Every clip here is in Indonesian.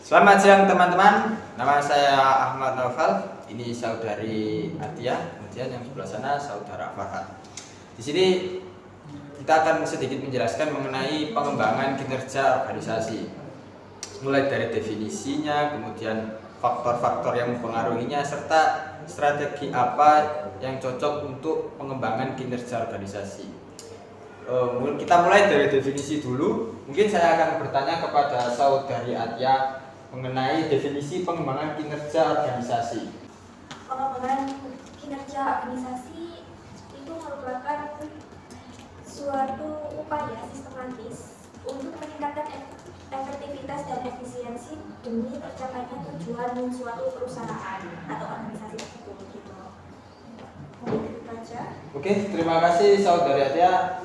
Selamat siang teman-teman, nama saya Ahmad Naufal, ini saudari Atia, kemudian yang sebelah sana saudara Farhat. Di sini kita akan sedikit menjelaskan mengenai pengembangan kinerja organisasi, mulai dari definisinya, kemudian faktor-faktor yang mempengaruhinya, serta strategi apa yang cocok untuk pengembangan kinerja organisasi. Kita mulai dari definisi dulu. Mungkin saya akan bertanya kepada saudari Atia mengenai definisi pengembangan kinerja organisasi. Pengembangan kinerja organisasi itu merupakan suatu upaya sistematis untuk meningkatkan efektivitas dan efisiensi demi tercapainya tujuan suatu perusahaan atau organisasi tersebut. Mungkin itu saja. Oke, terima kasih saudari Atia.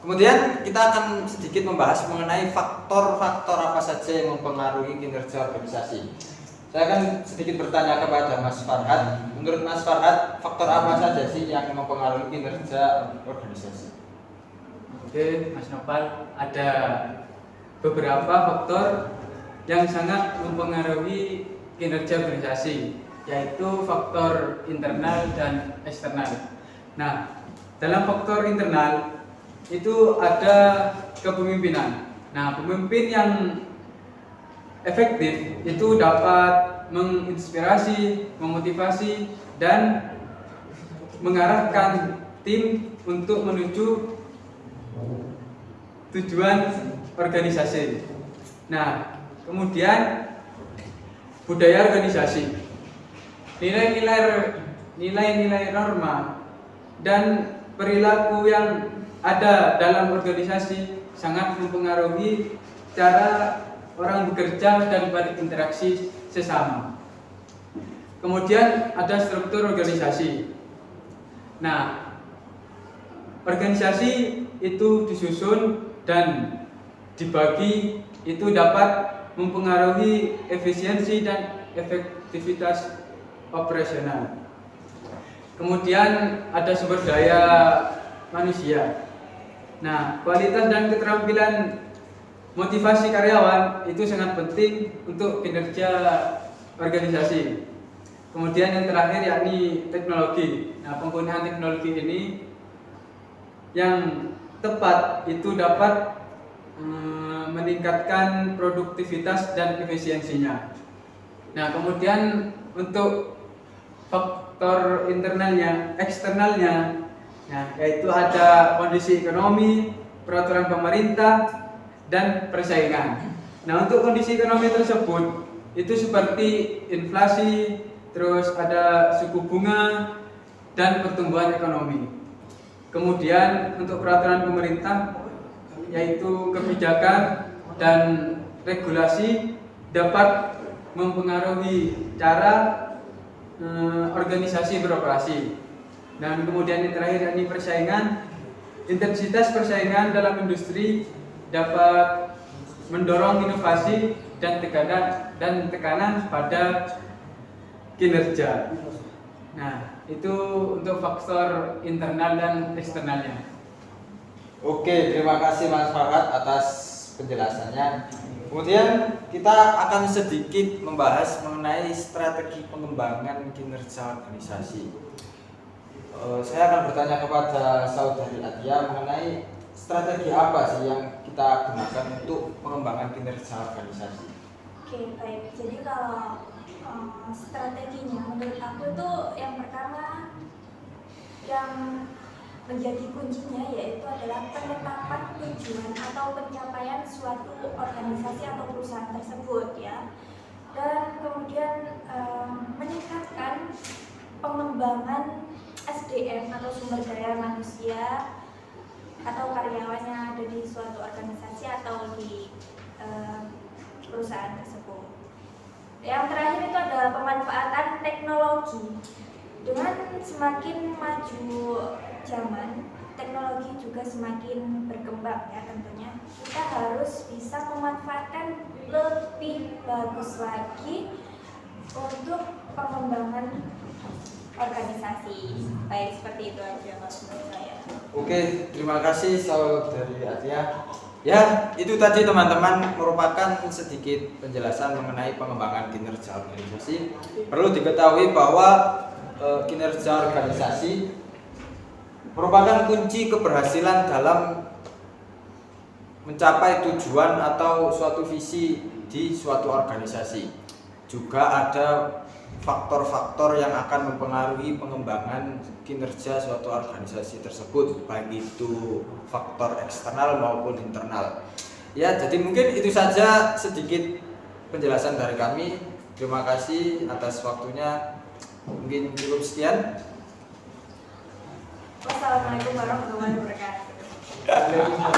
Kemudian kita akan sedikit membahas mengenai faktor-faktor apa saja yang mempengaruhi kinerja organisasi. Saya akan sedikit bertanya kepada Mas Farhat. Menurut Mas Farhat, faktor apa saja sih yang mempengaruhi kinerja organisasi? Oke, Mas Nopal, ada beberapa faktor yang sangat mempengaruhi kinerja organisasi, yaitu faktor internal dan eksternal. Nah, dalam faktor internal itu ada kepemimpinan. Nah, pemimpin yang efektif itu dapat menginspirasi, memotivasi, dan mengarahkan tim untuk menuju tujuan organisasi. Nah, kemudian budaya organisasi, nilai-nilai norma dan perilaku yang ada dalam organisasi sangat mempengaruhi cara orang bekerja dan berinteraksi sesama. Kemudian ada struktur organisasi. Nah, organisasi itu disusun dan dibagi, itu dapat mempengaruhi efisiensi dan efektivitas operasional. Kemudian ada sumber daya manusia. Nah, kualitas dan keterampilan motivasi karyawan itu sangat penting untuk kinerja organisasi. Kemudian yang terakhir yakni teknologi. Nah, penggunaan teknologi ini yang tepat itu dapat meningkatkan produktivitas dan efisiensinya. Nah, kemudian untuk faktor internalnya, eksternalnya, nah, yaitu ada kondisi ekonomi, peraturan pemerintah, dan persaingan. Nah, untuk kondisi ekonomi tersebut itu seperti inflasi, terus ada suku bunga, dan pertumbuhan ekonomi. Kemudian untuk peraturan pemerintah, yaitu kebijakan dan regulasi dapat mempengaruhi cara organisasi beroperasi. Dan kemudian yang terakhir yakni persaingan. Intensitas persaingan dalam industri dapat mendorong inovasi dan tekanan pada kinerja. Nah, itu untuk faktor internal dan eksternalnya. Oke, terima kasih Mas Farhat atas penjelasannya. Kemudian kita akan sedikit membahas mengenai strategi pengembangan kinerja organisasi. Saya akan bertanya kepada saudari Atia mengenai strategi apa sih yang kita gunakan untuk pengembangan kinerja organisasi. Oke, baik. Jadi kalau strateginya menurut aku itu yang pertama yang menjadi kuncinya yaitu adalah penetapan tujuan atau pencapaian suatu organisasi atau perusahaan tersebut ya, dan kemudian meningkatkan pengembangan SDM atau sumber daya manusia atau karyawan yang ada di suatu organisasi atau di perusahaan tersebut. Yang terakhir itu adalah pemanfaatan teknologi. Dengan semakin maju zaman, teknologi juga semakin berkembang ya tentunya. Kita harus bisa memanfaatkan lebih bagus lagi untuk pengembangan organisasi. Baik, seperti itu aja mas menurut saya. Oke, terima kasih saudari Atia. Ya, itu tadi teman-teman merupakan sedikit penjelasan mengenai pengembangan kinerja organisasi. Perlu diketahui bahwa kinerja organisasi merupakan kunci keberhasilan dalam mencapai tujuan atau suatu visi di suatu organisasi. Juga ada faktor-faktor yang akan mempengaruhi pengembangan kinerja suatu organisasi tersebut, baik itu faktor eksternal maupun internal. Ya, jadi mungkin itu saja sedikit penjelasan dari kami. Terima kasih atas waktunya. Mungkin cukup sekian. Wassalamualaikum warahmatullahi wabarakatuh.